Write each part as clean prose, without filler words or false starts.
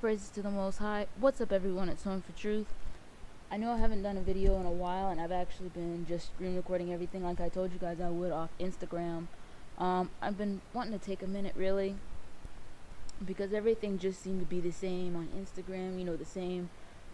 praises to the Most High. What's up, everyone? It's Home for Truth. I know I haven't done a video in a while, and I've actually been just screen recording everything like I told you guys I would off Instagram. I've been wanting to take a minute, really, because everything just seemed to be the same on Instagram, you know, the same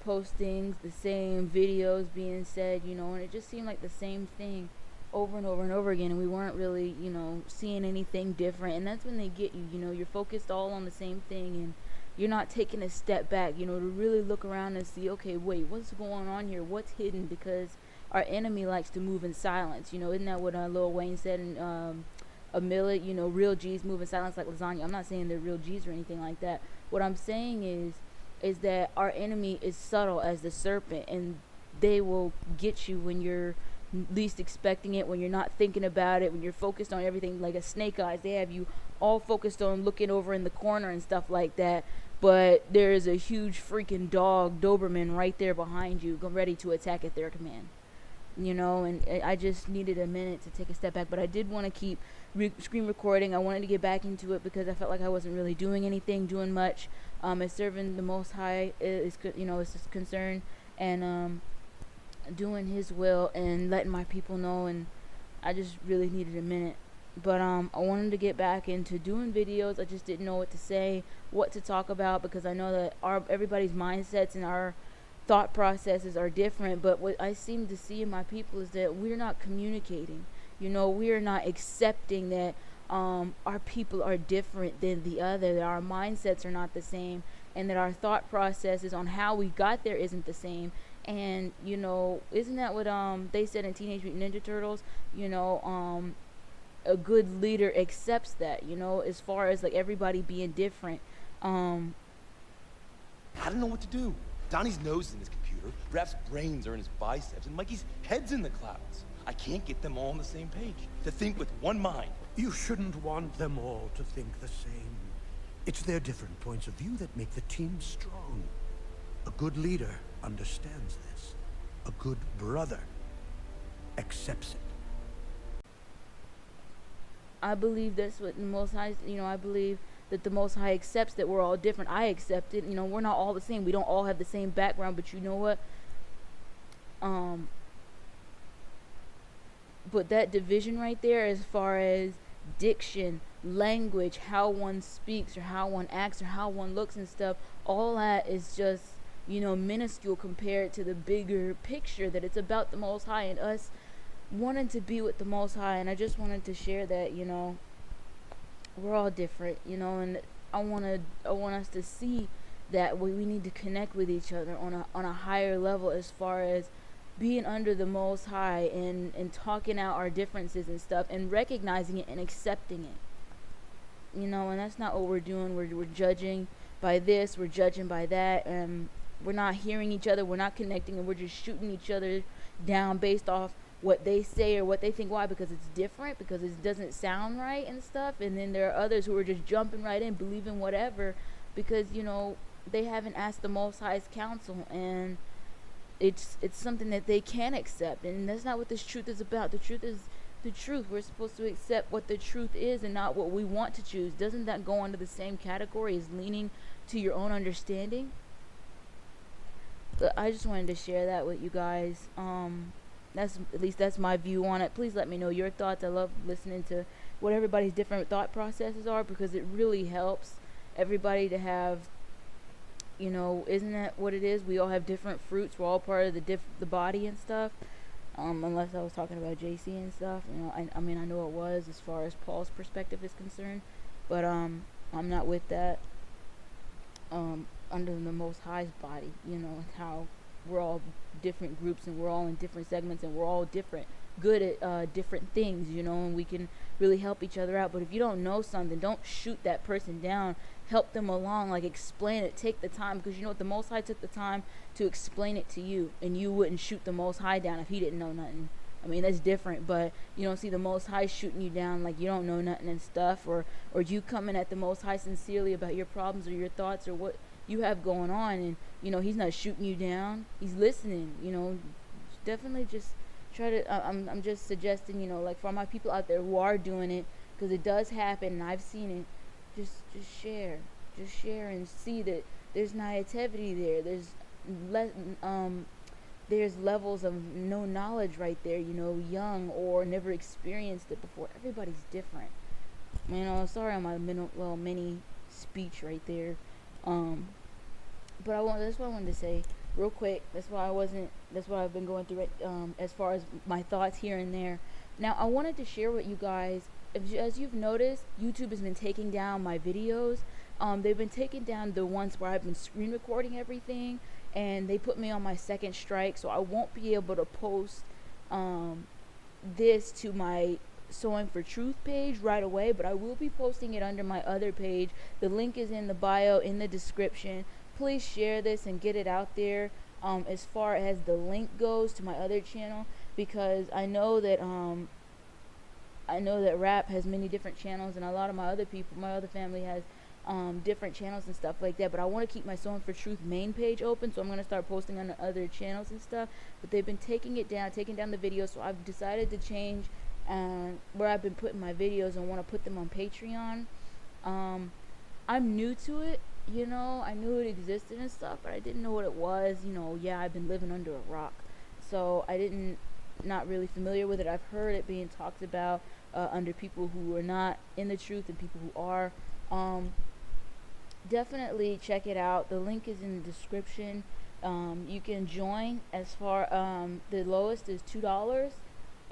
postings, the same videos being said, you know, and it just seemed like the same thing over and over and over again, and we weren't really, you know, seeing anything different. And that's when they get you, you know, you're focused all on the same thing, and you're not taking a step back, you know, to really look around and see, okay, wait, what's going on here? What's hidden? Because our enemy likes to move in silence, you know. Isn't that what Lil Wayne said in a millet? You know, real G's move in silence like lasagna. I'm not saying they're real G's or anything like that. What I'm saying is that our enemy is subtle as the serpent, and they will get you when you're least expecting it, when you're not thinking about it, when you're focused on everything like a snake eyes. They have you all focused on looking over in the corner and stuff like that, but there is a huge freaking dog Doberman right there behind you, ready to attack at their command, you know. And I just needed a minute to take a step back, but I did want to keep screen recording. I wanted to get back into it because I felt like I wasn't really doing anything, doing much as serving the Most High is, you know, is concerned, and doing His will and letting my people know. And I just really needed a minute. But I wanted to get back into doing videos. I just didn't know what to say, what to talk about, because I know that everybody's mindsets and our thought processes are different. But what I seem to see in my people is that we're not communicating. You know, we are not accepting that our people are different than the other, that our mindsets are not the same, and that our thought processes on how we got there isn't the same. And, you know, isn't that what they said in Teenage Mutant Ninja Turtles? You know, a good leader accepts that, you know, as far as like everybody being different. I don't know what to do. Donnie's nose is in his computer, Raph's brains are in his biceps, and Mikey's head's in the clouds. I can't get them all on the same page, to think with one mind. You shouldn't want them all to think the same. It's their different points of view that make the team strong. A good leader understands this. A good brother accepts it. I believe that's what the Most High, you know, I believe that the Most High accepts that we're all different. I accept it. You know, we're not all the same. We don't all have the same background, but you know what? But that division right there, as far as diction, language, how one speaks or how one acts or how one looks and stuff, all that is just, you know, minuscule compared to the bigger picture that it's about the Most High and us wanting to be with the Most High. And I just wanted to share that, you know, we're all different, you know, and I want us to see that we need to connect with each other on a higher level, as far as being under the Most High and talking out our differences and stuff, and recognizing it and accepting it, you know. And that's not what we're doing. We're judging by this, we're judging by that, and we're not hearing each other, we're not connecting, and we're just shooting each other down based off what they say or what they think. Why? Because it's different, because it doesn't sound right and stuff. And then there are others who are just jumping right in, believing whatever, because, you know, they haven't asked the Most High's counsel, and it's something that they can accept. And that's not what this truth is about. The truth is the truth. We're supposed to accept what the truth is and not what we want to choose. Doesn't that go under the same category as leaning to your own understanding? But I just wanted to share that with you guys. That's my view on it. Please let me know your thoughts. I love listening to what everybody's different thought processes are, because it really helps everybody to have, you know, isn't that what it is? We all have different fruits. We're all part of the body and stuff. Unless I was talking about JC and stuff, you know. I mean, I know it was, as far as Paul's perspective is concerned, but I'm not with that. Under the Most High's body, you know, how we're all different groups, and we're all in different segments, and we're all good at different things, you know, and we can really help each other out. But if you don't know something, don't shoot that person down. Help them along, like explain it, take the time, because you know what, the Most High took the time to explain it to you, and you wouldn't shoot the Most High down if He didn't know nothing. I mean, that's different, but you don't see the Most High shooting you down like you don't know nothing and stuff, or you coming at the Most High sincerely about your problems or your thoughts or what you have going on, and you know, He's not shooting you down. He's listening, you know. Definitely just try to, I'm just suggesting, you know, like for my people out there who are doing it, because it does happen and I've seen it, just share and see that there's naivety there. Le- um there's levels of no knowledge right there, you know, young or never experienced it before. Everybody's different. You know, sorry on my mini speech right there. Um, but that's what I wanted to say real quick. That's what I've been going through right, as far as my thoughts here and there. Now, I wanted to share with you guys, as you've noticed, YouTube has been taking down my videos. They've been taking down the ones where I've been screen recording everything, and they put me on my second strike, so I won't be able to post this to my Sowing for Truth page right away, but I will be posting it under my other page. The link is in the bio, in the description. Please share this and get it out there, as far as the link goes to my other channel, because I know that rap has many different channels, and a lot of my other family has different channels and stuff like that. But I want to keep my Sowing for Truth main page open, so I'm going to start posting on the other channels and stuff. But they've been taking down the videos, so I've decided to change where I've been putting my videos and want to put them on Patreon. I'm new to it, you know. I knew it existed and stuff, but I didn't know what it was. You know, yeah, I've been living under a rock, so not really familiar with it. I've heard it being talked about under people who are not in the truth and people who are. Definitely check it out. The link is in the description. You can join. As far the lowest is $2,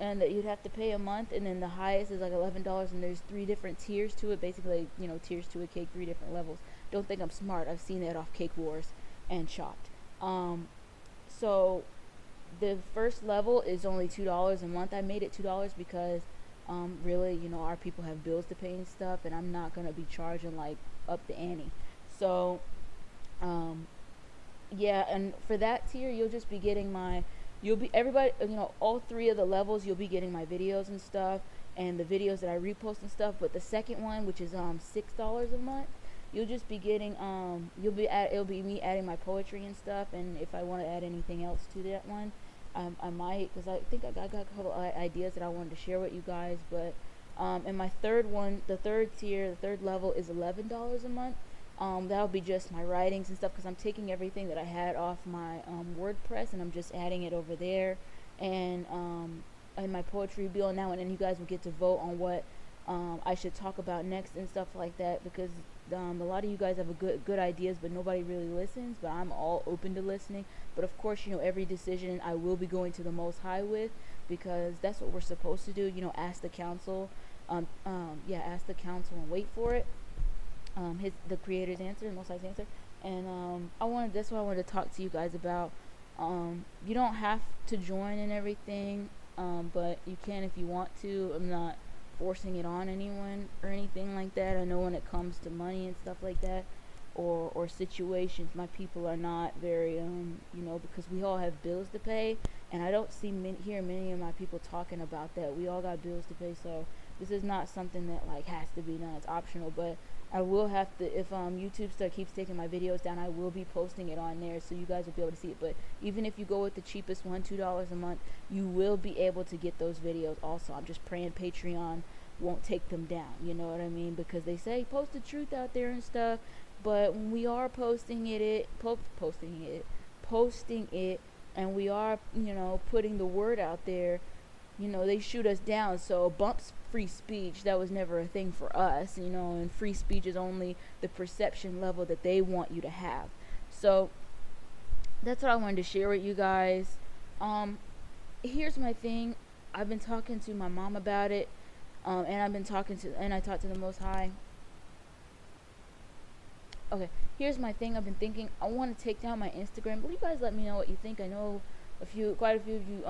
and that you'd have to pay a month, and then the highest is like $11, and there's 3 different tiers to it. Basically, you know, tiers to a cake, 3 different levels. Don't think I'm smart. I've seen that off Cake Wars and Chopped. So the first level is only $2 a month. I made it $2 because really, you know, our people have bills to pay and stuff, and I'm not gonna be charging like up the ante. So yeah, and for that tier, you'll just be getting everybody, you know, all 3 of the levels, you'll be getting my videos and stuff, and the videos that I repost and stuff. But the second one, which is $6 a month, you'll just be getting it'll be me adding my poetry and stuff. And if I want to add anything else to that one, I might, because I think I got a couple ideas that I wanted to share with you guys. But and my third one, the third tier, the third level is $11 a month. That'll be just my writings and stuff, because I'm taking everything that I had off my WordPress, and I'm just adding it over there, and my poetry will be on now, and then you guys will get to vote on what I should talk about next and stuff like that, because a lot of you guys have good ideas, but nobody really listens. But I'm all open to listening. But of course, you know, every decision I will be going to the Most High with, because that's what we're supposed to do. You know, ask the council, ask the council and wait for it. The Creator's answer, the Most High's answer. And that's what I wanted to talk to you guys about. You don't have to join and everything, but you can if you want to. I'm not forcing it on anyone or anything like that. I know when it comes to money and stuff like that, or situations, my people are not very you know, because we all have bills to pay, and I don't hear many of my people talking about that. We all got bills to pay, so this is not something that like has to be done. It's optional. But I will have to, if YouTube keeps taking my videos down, I will be posting it on there, so you guys will be able to see it. But even if you go with the cheapest one, $2 a month, you will be able to get those videos also. I'm just praying Patreon won't take them down, you know what I mean? Because they say post the truth out there and stuff, but when we are posting it, and we are, you know, putting the word out there, you know, they shoot us down. So bumps free speech. That was never a thing for us, you know, and free speech is only the perception level that they want you to have. So that's what I wanted to share with you guys. Here's my thing. I've been talking to my mom about it, and I talked to the Most High. Okay, here's my thing. I've been thinking I want to take down my Instagram, but you guys let me know what you think. I know quite a few of you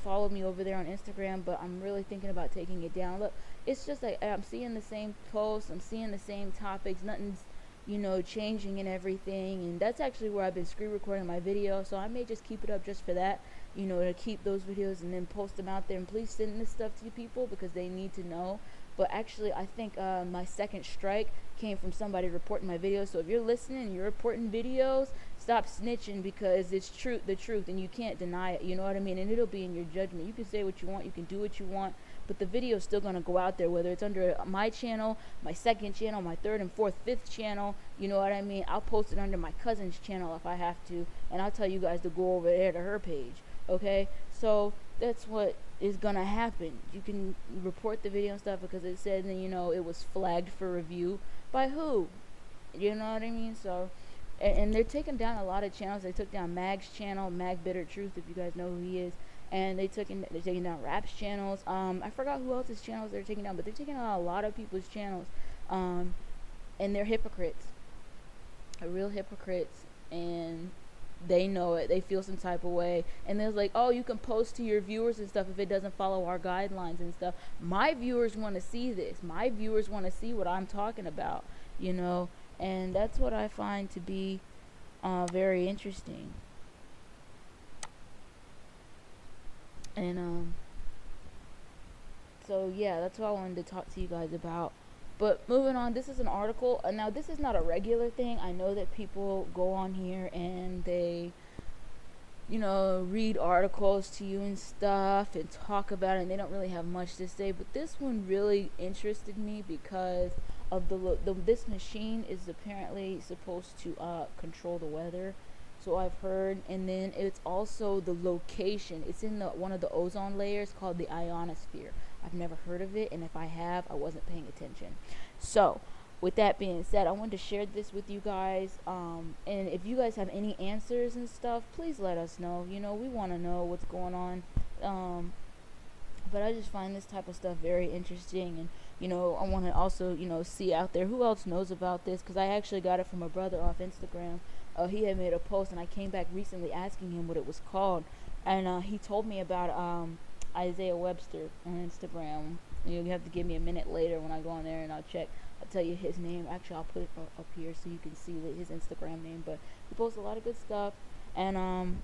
follow me over there on Instagram, but I'm really thinking about taking it down. Look, it's just like I'm seeing the same posts, I'm seeing the same topics, nothing's, you know, changing and everything. And that's actually where I've been screen recording my video, so I may just keep it up just for that. you know, to keep those videos and then post them out there. And please send this stuff to people because they need to know. But actually, I think my second strike came from somebody reporting my videos. So if you're listening and you're reporting videos, stop snitching, because it's the truth, and you can't deny it. You know what I mean? And it'll be in your judgment. You can say what you want, you can do what you want, but the video is still going to go out there, whether it's under my channel, my second channel, my third and fourth, fifth channel. You know what I mean? I'll post it under my cousin's channel if I have to, and I'll tell you guys to go over there to her page. Okay? So that's what is going to happen. You can report the video and stuff because it said that, you know, it was flagged for review. By who? You know what I mean? So, and they're taking down a lot of channels. They took down Mag's channel, Mag Bitter Truth, if you guys know who he is. And they're taking down Rap's channels. I forgot who else's channels they're taking down, but they're taking down a lot of people's channels. And they're hypocrites. They're real hypocrites. And they know it. They feel some type of way. And there's like, oh, you can post to your viewers and stuff if it doesn't follow our guidelines and stuff. My viewers want to see this. My viewers want to see what I'm talking about, you know. And that's what I find to be very interesting. And so yeah, that's what I wanted to talk to you guys about. But moving on, this is an article. Now this is not a regular thing. I know that people go on here and they, you know, read articles to you and stuff and talk about it, and they don't really have much to say. But this one really interested me because of this machine is apparently supposed to control the weather. So I've heard, and then it's also the location. It's in one of the ozone layers called the ionosphere. I've never heard of it, and if I have, I wasn't paying attention. So, with that being said, I wanted to share this with you guys. And if you guys have any answers and stuff, please let us know. You know, we want to know what's going on. But I just find this type of stuff very interesting, and you know, I want to also, you know, see out there who else knows about this, because I actually got it from a brother off Instagram. He had made a post, and I came back recently asking him what it was called, and he told me about Isaiah Webster on Instagram. You have to give me a minute later when I go on there and I'll check. I'll tell you his name. Actually, I'll put it up here so you can see his Instagram name. But he posts a lot of good stuff. And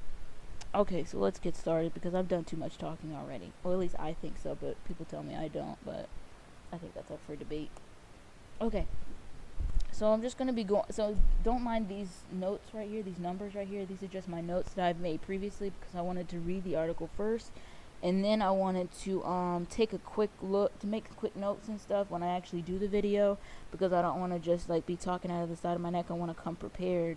okay, so let's get started because I've done too much talking already. Or at least I think so, but people tell me I don't. But I think that's up for debate. Okay. So I'm just going to be going, so don't mind these notes right here, these numbers right here. These are just my notes that I've made previously because I wanted to read the article first. And then I wanted to take a quick look, to make quick notes and stuff when I actually do the video, because I don't want to just like be talking out of the side of my neck. I want to come prepared.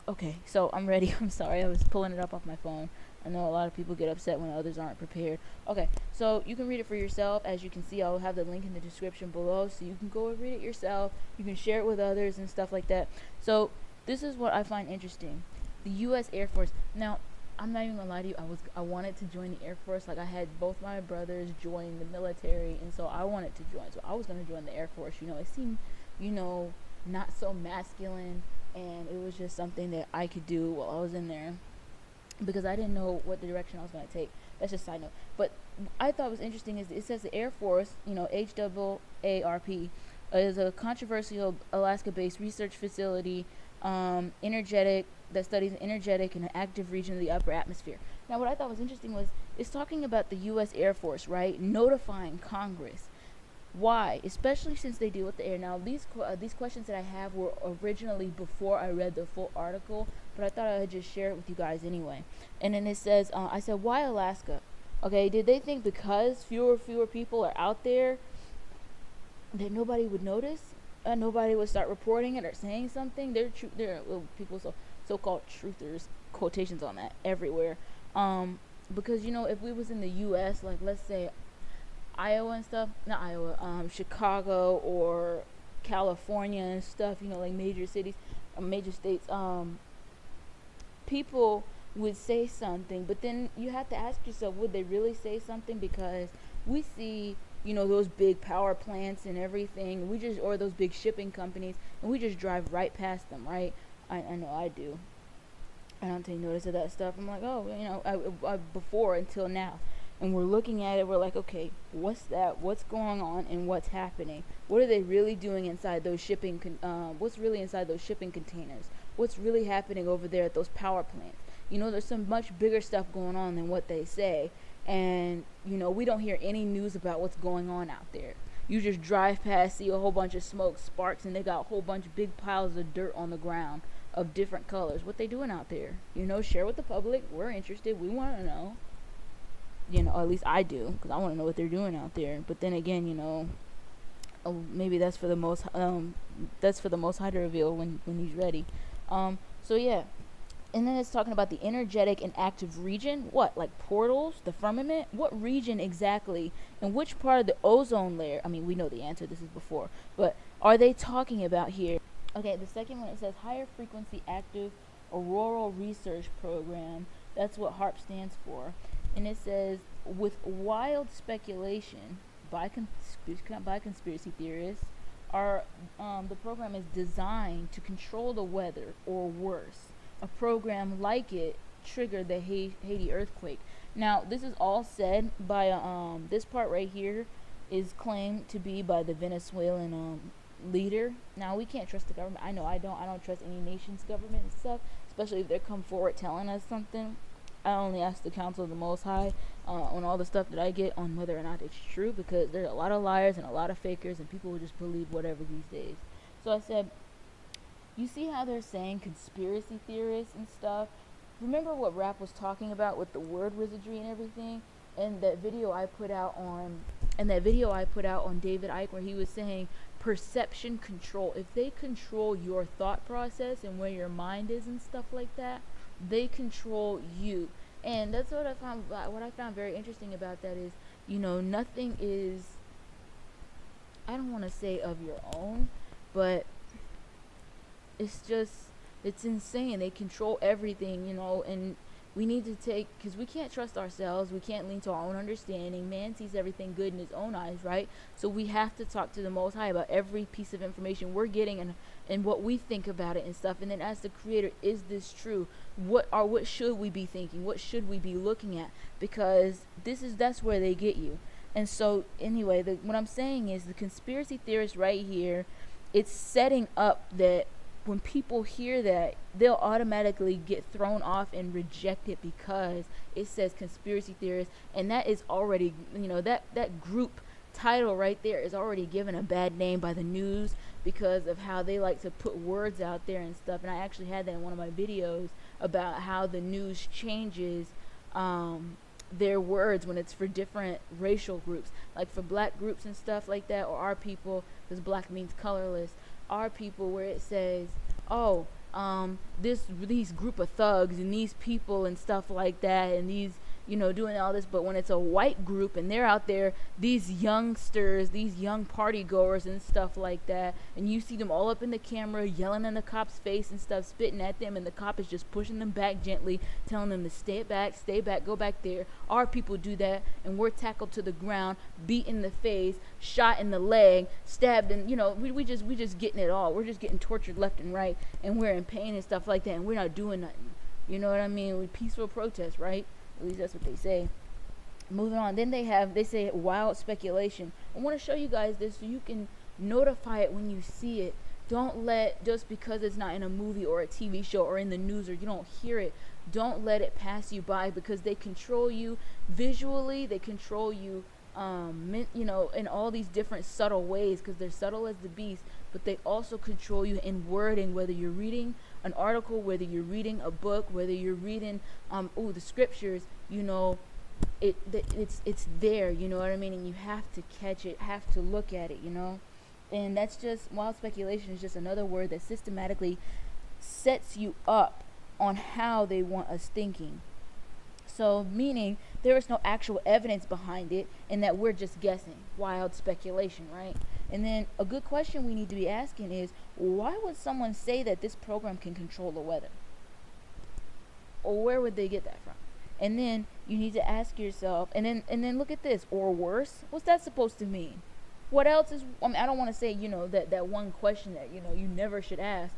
Okay, so I'm ready. I'm sorry, I was pulling it up off my phone. I know a lot of people get upset when others aren't prepared. Okay, so you can read it for yourself. As you can see, I'll have the link in the description below, so you can go and read it yourself. You can share it with others and stuff like that. So this is what I find interesting. The U.S. Air Force. Now, I'm not even gonna lie to you, I wanted to join the Air Force. Like, I had both my brothers join the military, and so I wanted to join. So I was gonna join the Air Force. You know, it seemed, you know, not so masculine, and it was just something that I could do while I was in there, because I didn't know what direction I was gonna take. That's just a side note. But I thought was interesting is it says the Air Force, you know, HAARP, is a controversial Alaska-based research facility, that studies an energetic and an active region of the upper atmosphere. Now, what I thought was interesting was it's talking about the U.S. Air Force, right, notifying Congress. Why? Especially since they deal with the air. Now, these questions that I have were originally before I read the full article, but I thought I would just share it with you guys anyway. And then it says, I said, why Alaska? Okay, did they think because fewer people are out there that nobody would notice? Nobody would start reporting it or saying something? There are people, so-called truthers, quotations on that, everywhere. Because, you know, if we was in the U.S., like, let's say Iowa and stuff, not Iowa, Chicago or California and stuff, you know, like major cities, major states, people would say something, but then you have to ask yourself, would they really say something? Because we see, you know, those big power plants and everything, or those big shipping companies, and we just drive right past them, right? I know I do. I don't take notice of that stuff. I'm like, oh, you know, before until now. And we're looking at it, we're like, okay, what's that? What's going on and what's happening? What are they really doing inside those what's really inside those shipping containers? What's really happening over there at those power plants? You know, there's some much bigger stuff going on than what they say. And, you know, we don't hear any news about what's going on out there. You just drive past, see a whole bunch of smoke, sparks, and they got a whole bunch of big piles of dirt on the ground of different colors. What they doing out there? You know, share with the public. We're interested. We want to know. You know, at least I do, because I want to know what they're doing out there. But then again, you know, maybe that's for the most High to reveal when he's ready. So yeah. And then it's talking about the energetic and active region. What, like portals, the firmament? What region exactly? And which part of the ozone layer? I mean, we know the answer. This is before. But are they talking about here? Okay, the second one, it says Higher Frequency Active Auroral Research Program. That's what HAARP stands for. And it says, with wild speculation by conspiracy theorists, the program is designed to control the weather, or worse. A program like it triggered the Haiti earthquake. Now, this is all said by this part right here is claimed to be by the Venezuelan leader. Now, we can't trust the government. I know I don't trust any nation's government and stuff, especially if they come forward telling us something. I only ask the counsel of the Most High on all the stuff that I get on whether or not it's true, because there's a lot of liars and a lot of fakers, and people will just believe whatever these days. So I said, you see how they're saying conspiracy theorists and stuff? Remember what Rap was talking about with the word wizardry and everything? And that video I put out on David Icke, where he was saying perception control. If they control your thought process and where your mind is and stuff like that, they control you. And that's what I found very interesting about that is, you know, nothing is, I don't want to say of your own, but it's insane. They control everything, you know, and we need to because we can't trust ourselves. We can't lean to our own understanding. Man sees everything good in his own eyes, right? So we have to talk to the Most High about every piece of information we're getting and what we think about it and stuff. And then ask the Creator, is this true? What should we be thinking? What should we be looking at? Because that's where they get you. And so anyway, what I'm saying is the conspiracy theorists right here, it's setting up that when people hear that, they'll automatically get thrown off and reject it because it says conspiracy theorists, and that is already, you know, that group title right there is already given a bad name by the news because of how they like to put words out there and stuff. And I actually had that in one of my videos about how the news changes their words when it's for different racial groups, like for black groups and stuff like that, or our people, because black means colorless. Our people, where it says, oh, these group of thugs and these people and stuff like that, and these, you know, doing all this. But when it's a white group and they're out there, these youngsters, these young party goers and stuff like that, and you see them all up in the camera yelling in the cop's face and stuff, spitting at them, and the cop is just pushing them back gently, telling them to stay back, go back there. Our people do that, and we're tackled to the ground, beat in the face, shot in the leg, stabbed, and, you know, we just getting it all. We're just getting tortured left and right, and we're in pain and stuff like that, and we're not doing nothing. You know what I mean? With peaceful protest, right? At least that's what they say. Moving on, then they say wild speculation. I want to show you guys this so you can notify it when you see it. Don't let, just because it's not in a movie or a TV show or in the news, or you don't hear it, don't let it pass you by, because they control you visually. They control you you know, in all these different subtle ways, because they're subtle as the beast, but they also control you in wording, whether you're reading an article, whether you're reading a book, whether you're reading the scriptures, you know, it's there, you know what I mean? And you have to catch it, have to look at it, you know? And that's just, wild speculation is just another word that systematically sets you up on how they want us thinking. So, meaning there is no actual evidence behind it, and that we're just guessing. Wild speculation, right? And then a good question we need to be asking is, why would someone say that this program can control the weather? Or where would they get that from? And then you need to ask yourself, and then look at this, or worse, what's that supposed to mean? What else is, I mean, I don't want to say, you know, that one question that, you know, you never should ask.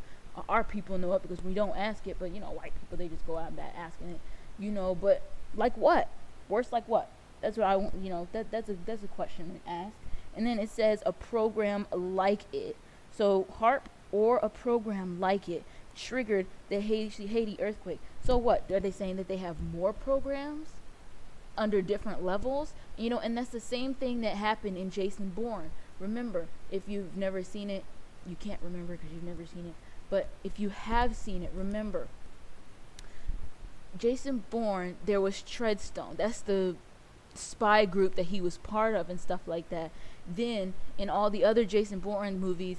Our people know it because we don't ask it, but, you know, white people, they just go out and asking it. You know, but like what? Worse, like what? That's what I want. You know, that's a question to ask. And then it says a program like it. So HAARP or a program like it. triggered the Haiti earthquake. So what? Are they saying that they have more programs under different levels? You know, and that's the same thing that happened in Jason Bourne. Remember, if you've never seen it, you can't remember because you've never seen it. But if you have seen it, remember, Jason Bourne, there was Treadstone. That's the spy group that he was part of and stuff like that. Then in all the other Jason Bourne movies,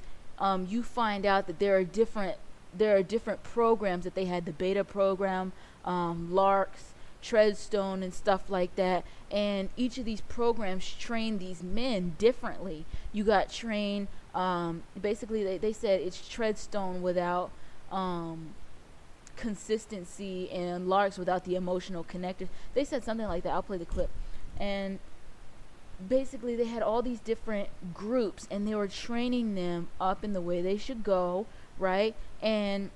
you find out that there are different programs that they had, the Beta program, Larks, Treadstone, and stuff like that. And each of these programs train these men differently. You got trained, basically they said it's Treadstone without consistency, and Larks without the emotional connectors. They said something like that. I'll play the clip. And basically they had all these different groups, and they were training them up in the way they should go, right? And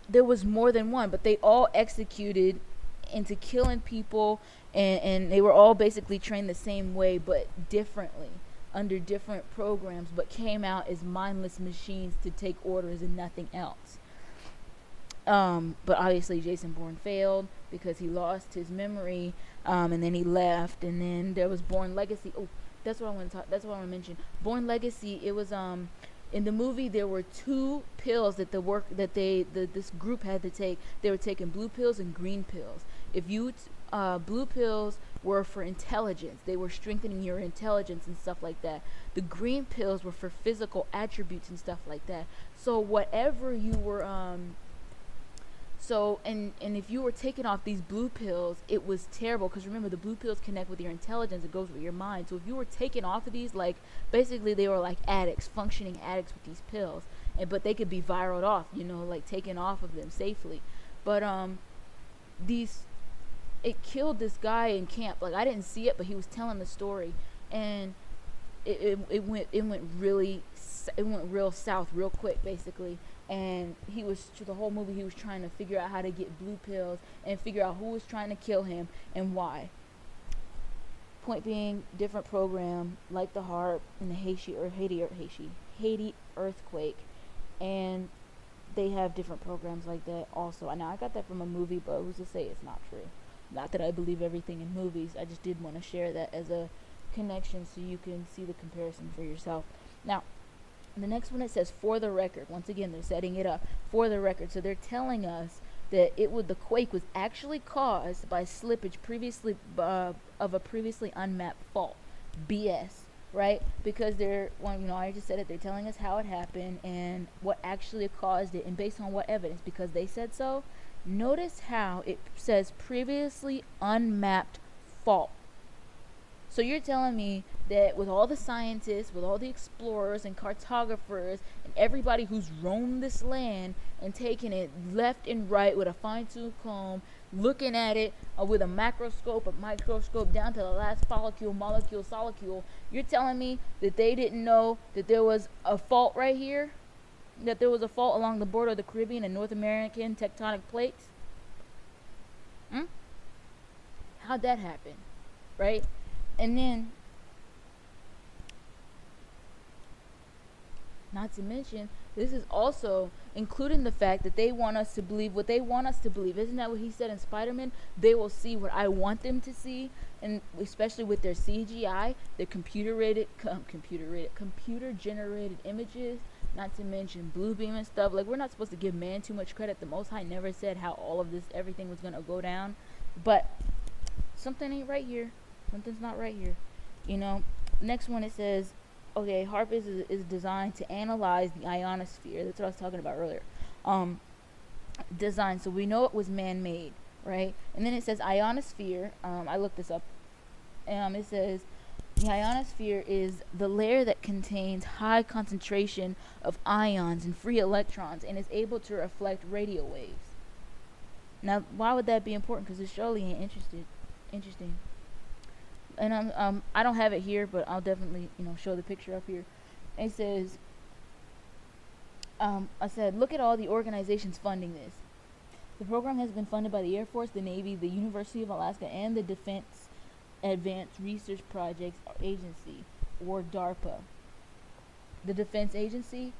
there was more than one, but they all executed into killing people, and they were all basically trained the same way but differently under different programs, but came out as mindless machines to take orders and nothing else. But obviously Jason Bourne failed because he lost his memory, and then he left. And then there was Bourne Legacy. Oh, that's what I want to talk. That's what I want to mention. Bourne Legacy. It was in the movie there were 2 pills that this group had to take. They were taking blue pills and green pills. If you blue pills were for intelligence. They were strengthening your intelligence and stuff like that. The green pills were for physical attributes and stuff like that. So whatever you were and if you were taking off these blue pills, it was terrible, because remember, the blue pills connect with your intelligence. It goes with your mind. So if you were taking off of these, like, basically they were like addicts, functioning addicts with these pills, but they could be viraled off, you know, like taken off of them safely. But it killed this guy in camp. Like, I didn't see it, but he was telling the story, and it went real south real quick, basically. And he was, the whole movie, he was trying to figure out how to get blue pills and figure out who was trying to kill him and why. Point being, different program, like the HAARP and the Haiti earthquake, and they have different programs like that also. Now, I got that from a movie, but who's to say it's not true? Not that I believe everything in movies. I just did want to share that as a connection so you can see the comparison for yourself. Now, the next one, it says, for the record. Once again, they're setting it up for the record. So they're telling us that the quake was actually caused by slippage of a previously unmapped fault. BS, right? Because I just said it. They're telling us how it happened and what actually caused it, and based on what evidence, because they said so. Notice how it says previously unmapped fault. So you're telling me that with all the scientists, with all the explorers and cartographers and everybody who's roamed this land and taken it left and right with a fine-tooth comb, looking at it with a macroscope, a microscope, down to the last follicle, molecule, sollicule, you're telling me that they didn't know that there was a fault right here? That there was a fault along the border of the Caribbean and North American tectonic plates? How'd that happen? Right? And then, not to mention, this is also including the fact that they want us to believe what they want us to believe. Isn't that what he said in Spider-Man? They will see what I want them to see, and especially with their CGI, their computer-generated images, not to mention blue beam and stuff. Like, we're not supposed to give man too much credit. The Most High never said how all of this, everything was going to go down. But something ain't right here. Something's not right here. You know, next one, it says, okay, HAARP is designed to analyze the ionosphere. That's what I was talking about earlier. Design, so we know it was man-made, right? And then it says ionosphere. I looked this up. It says the ionosphere is the layer that contains high concentration of ions and free electrons and is able to reflect radio waves. Now, why would that be important? Because it surely ain't interesting. And I don't have it here, but I'll definitely, show the picture up here. It says, I said, look at all the organizations funding this. The program has been funded by the Air Force, the Navy, the University of Alaska, and the Defense Advanced Research Projects Agency, or DARPA. The Defense Agency?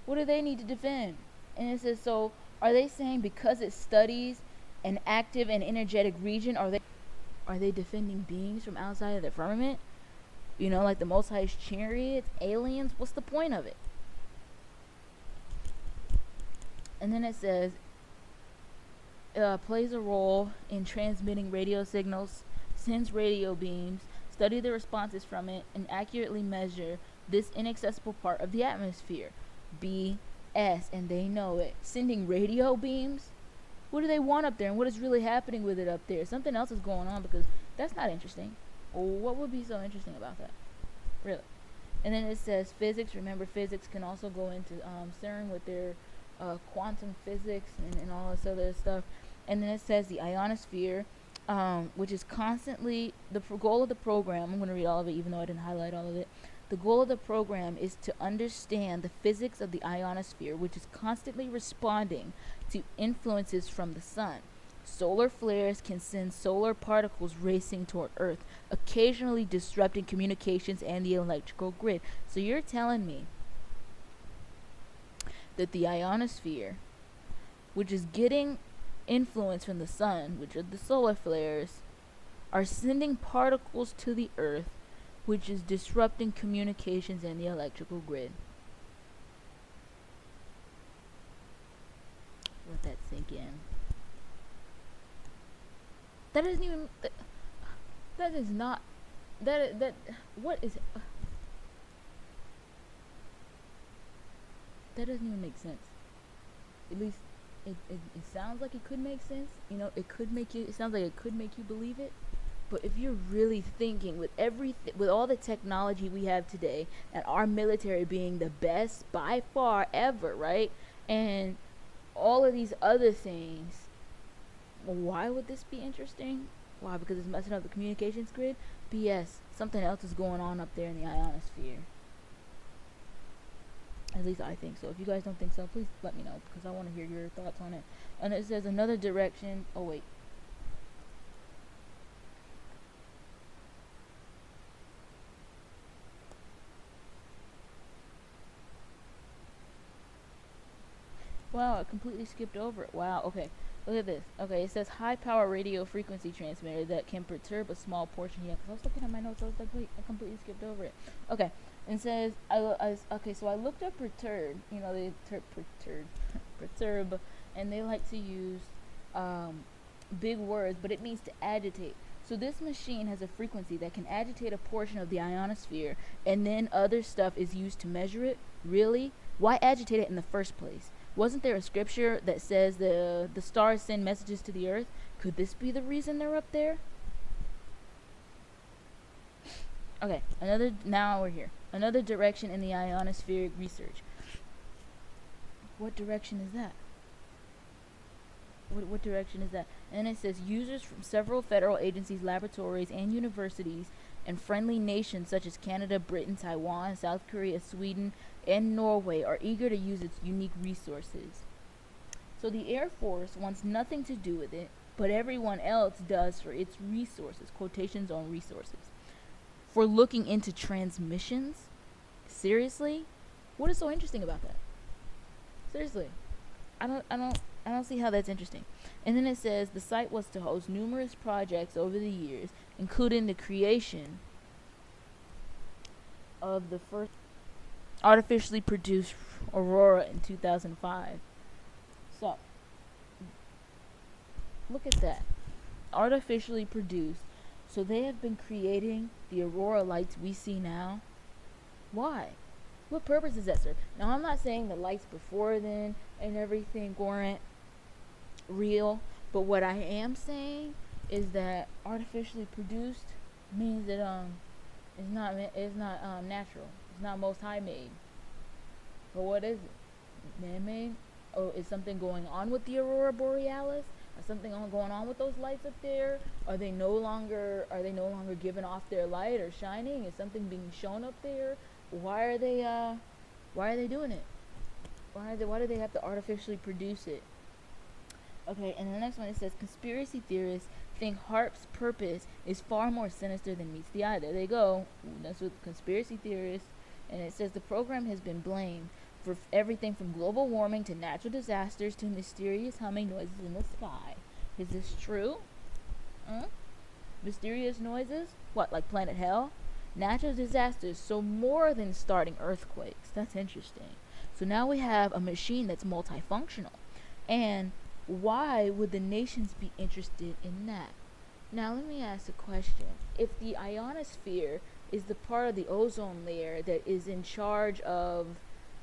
What do they need to defend? And it says, so are they saying because it studies an active and energetic region, are they defending beings from outside of the firmament? You know, like the Most High's chariots, aliens? What's the point of it? And then it says, plays a role in transmitting radio signals, sends radio beams, study the responses from it, and accurately measure this inaccessible part of the atmosphere. BS, and they know it. Sending radio beams? What do they want up there, and what is really happening with it up there? Something else is going on, because that's not interesting. What would be so interesting about that? Really? And then it says physics. Remember, physics can also go into CERN with their quantum physics and all this other stuff. And then it says the ionosphere, which is constantly the goal of the program. I'm going to read all of it, even though I didn't highlight all of it. The goal of the program is to understand the physics of the ionosphere, which is constantly responding to influences from the sun. Solar flares can send solar particles racing toward Earth, occasionally disrupting communications and the electrical grid. So you're telling me that the ionosphere, which is getting influence from the sun, which are the solar flares, are sending particles to the Earth, which is disrupting communications and the electrical grid. Let that sink in. That isn't even. That is not. That. What is it? That doesn't even make sense. At least, it sounds like it could make sense. You know, it could make you. It sounds like it could make you believe it. But if you're really thinking with with all the technology we have today, and our military being the best by far ever, right? And all of these other things, why would this be interesting? Why? Because it's messing up the communications grid? BS. Something else is going on up there in the ionosphere. At least I think so. If you guys don't think so, please let me know, because I want to hear your thoughts on it. And it says another direction. Oh, wait. Wow, I completely skipped over it. Wow, okay. Look at this. Okay, it says high power radio frequency transmitter that can perturb a small portion. Yeah, because I was looking at my notes. I was like, wait, I completely skipped over it. Okay, and it says, okay, so I looked up perturb. You know, they perturb, and they like to use big words, but it means to agitate. So this machine has a frequency that can agitate a portion of the ionosphere, and then other stuff is used to measure it. Really? Why agitate it in the first place? Wasn't there a scripture that says the stars send messages to the earth? Could this be the reason they're up there? Okay, now we're here. Another direction in the ionospheric research. What direction is that? What direction is that? And it says users from several federal agencies, laboratories, and universities, and friendly nations such as Canada, Britain, Taiwan, South Korea, Sweden, and Norway are eager to use its unique resources. So the Air Force wants nothing to do with it, but everyone else does for its resources, quotations on resources. For looking into transmissions? Seriously? What is so interesting about that? Seriously. I don't see how that's interesting. And then it says the site was to host numerous projects over the years, including the creation of the first artificially produced aurora in 2005. So, look at that. Artificially produced. So they have been creating the aurora lights we see now. Why? What purpose does that serve? Now, I'm not saying the lights before then and everything weren't real, but what I am saying is that artificially produced means that it's not natural. It's not Most High made. But what is it? Man-made? Or is something going on with the aurora borealis? Is something going on with those lights up there? Are they no longer giving off their light or shining? Is something being shown up there? Why are they doing it? Why do they have to artificially produce it? Okay, and the next one, it says conspiracy theorists think HAARP's purpose is far more sinister than meets the eye. There they go. That's what conspiracy theorists. And it says the program has been blamed for everything from global warming to natural disasters to mysterious humming noises in the sky. Is this true? Mysterious noises? What, like Planet Hell? Natural disasters, so more than starting earthquakes. That's interesting. So now we have a machine that's multifunctional. And why would the nations be interested in that? Now let me ask a question. If the ionosphere is the part of the ozone layer that is in charge of,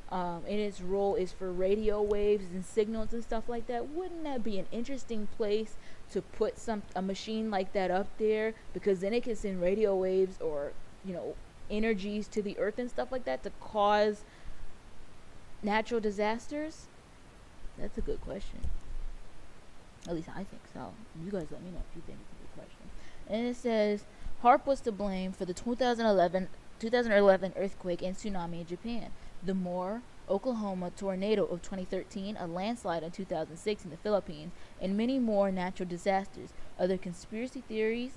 and its role is for radio waves and signals and stuff like that, wouldn't that be an interesting place to put a machine like that up there? Because then it can send radio waves or, energies to the earth and stuff like that to cause natural disasters? That's a good question. At least I think so. You guys let me know if you think it's a good question. And it says, HAARP was to blame for the 2011 earthquake and tsunami in Japan, the Moore, Oklahoma tornado of 2013, a landslide in 2006 in the Philippines, and many more natural disasters. Other conspiracy theories,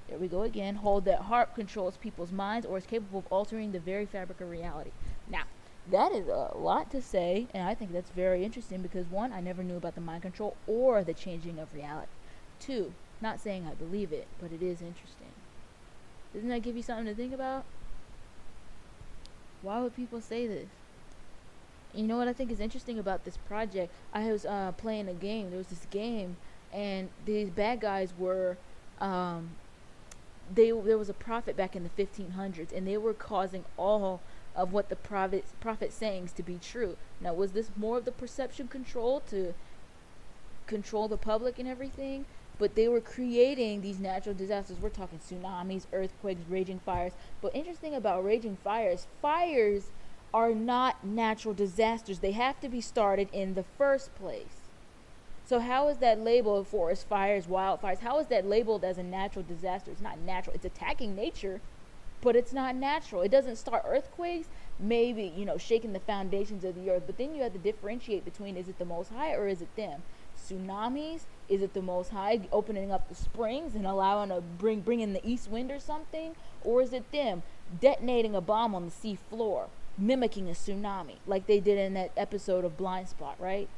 there we go again, hold that HAARP controls people's minds or is capable of altering the very fabric of reality. Now, that is a lot to say, and I think that's very interesting because, one, I never knew about the mind control or the changing of reality. Two, not saying I believe it, but it is interesting. Doesn't that give you something to think about? Why would people say this? You know what I think is interesting about this project? I was playing a game. There was this game, and these bad guys were, there was a prophet back in the 1500s, and they were causing all of what the prophet sayings to be true. Now, was this more of the perception control to control the public and everything? But they were creating these natural disasters. We're talking tsunamis, earthquakes, raging fires. But interesting about raging fires, fires are not natural disasters. They have to be started in the first place. So how is that labeled, forest fires, wildfires? How is that labeled as a natural disaster? It's not natural. It's attacking nature, but it's not natural. It doesn't start earthquakes, maybe, shaking the foundations of the earth. But then you have to differentiate between, is it the Most High or is it them? Tsunamis, is it the Most High opening up the springs and allowing to bring in the east wind or something? Or is it them detonating a bomb on the sea floor, mimicking a tsunami, like they did in that episode of Blind Spot, right?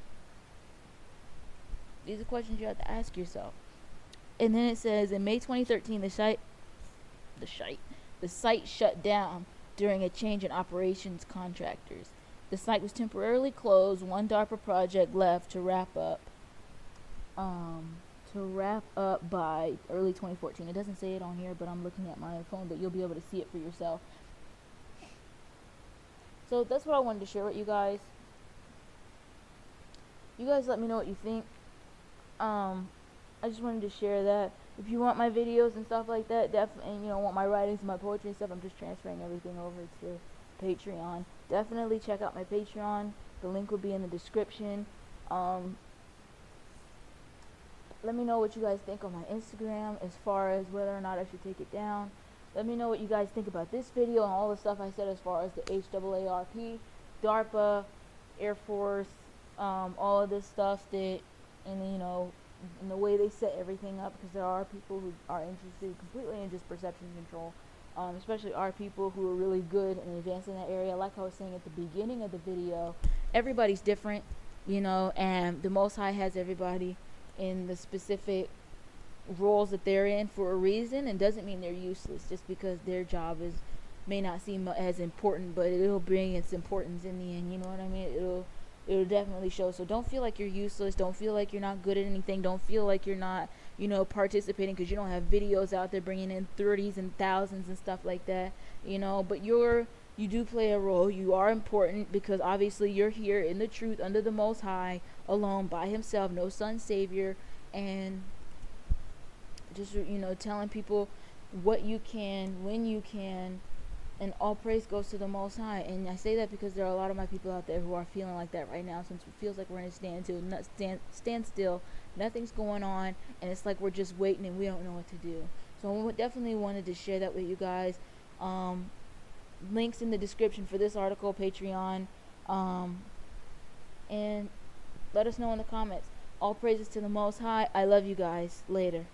These are questions you have to ask yourself. And then it says, in May 2013, the site shut down during a change in operations contractors. The site was temporarily closed. One DARPA project left to wrap up by early 2014. It doesn't say it on here, but I'm looking at my phone, but you'll be able to see it for yourself. So that's what I wanted to share with you guys. You guys let me know what you think. I just wanted to share that. If you want my videos and stuff like that, and want my writings and my poetry and stuff, I'm just transferring everything over to Patreon. Definitely check out my Patreon. The link will be in the description. Let me know what you guys think on my Instagram as far as whether or not I should take it down. Let me know what you guys think about this video and all the stuff I said as far as the HAARP, DARPA, Air Force, all of this stuff that, and in the way they set everything up, because there are people who are interested completely in just perception control, especially our people who are really good in advancing that area. Like I was saying at the beginning of the video, everybody's different, and the Most High has everybody in the specific roles that they're in for a reason, and doesn't mean they're useless just because their job may not seem as important, but it'll bring its importance in the end. You know what I mean? It'll definitely show. So don't feel like you're useless. Don't feel like you're not good at anything. Don't feel like you're not, participating because you don't have videos out there bringing in 30s and thousands and stuff like that, but you do play a role. You are important because obviously you're here in the truth under the Most High, alone by himself, no son, savior, and just, telling people what you can, when you can, and all praise goes to the Most High. And I say that because there are a lot of my people out there who are feeling like that right now, since it feels like we're in a standstill, nothing's going on, and it's like we're just waiting and we don't know what to do. So I definitely wanted to share that with you guys. Links in the description for this article, Patreon, and let us know in the comments. All praises to the Most High. I love you guys. Later.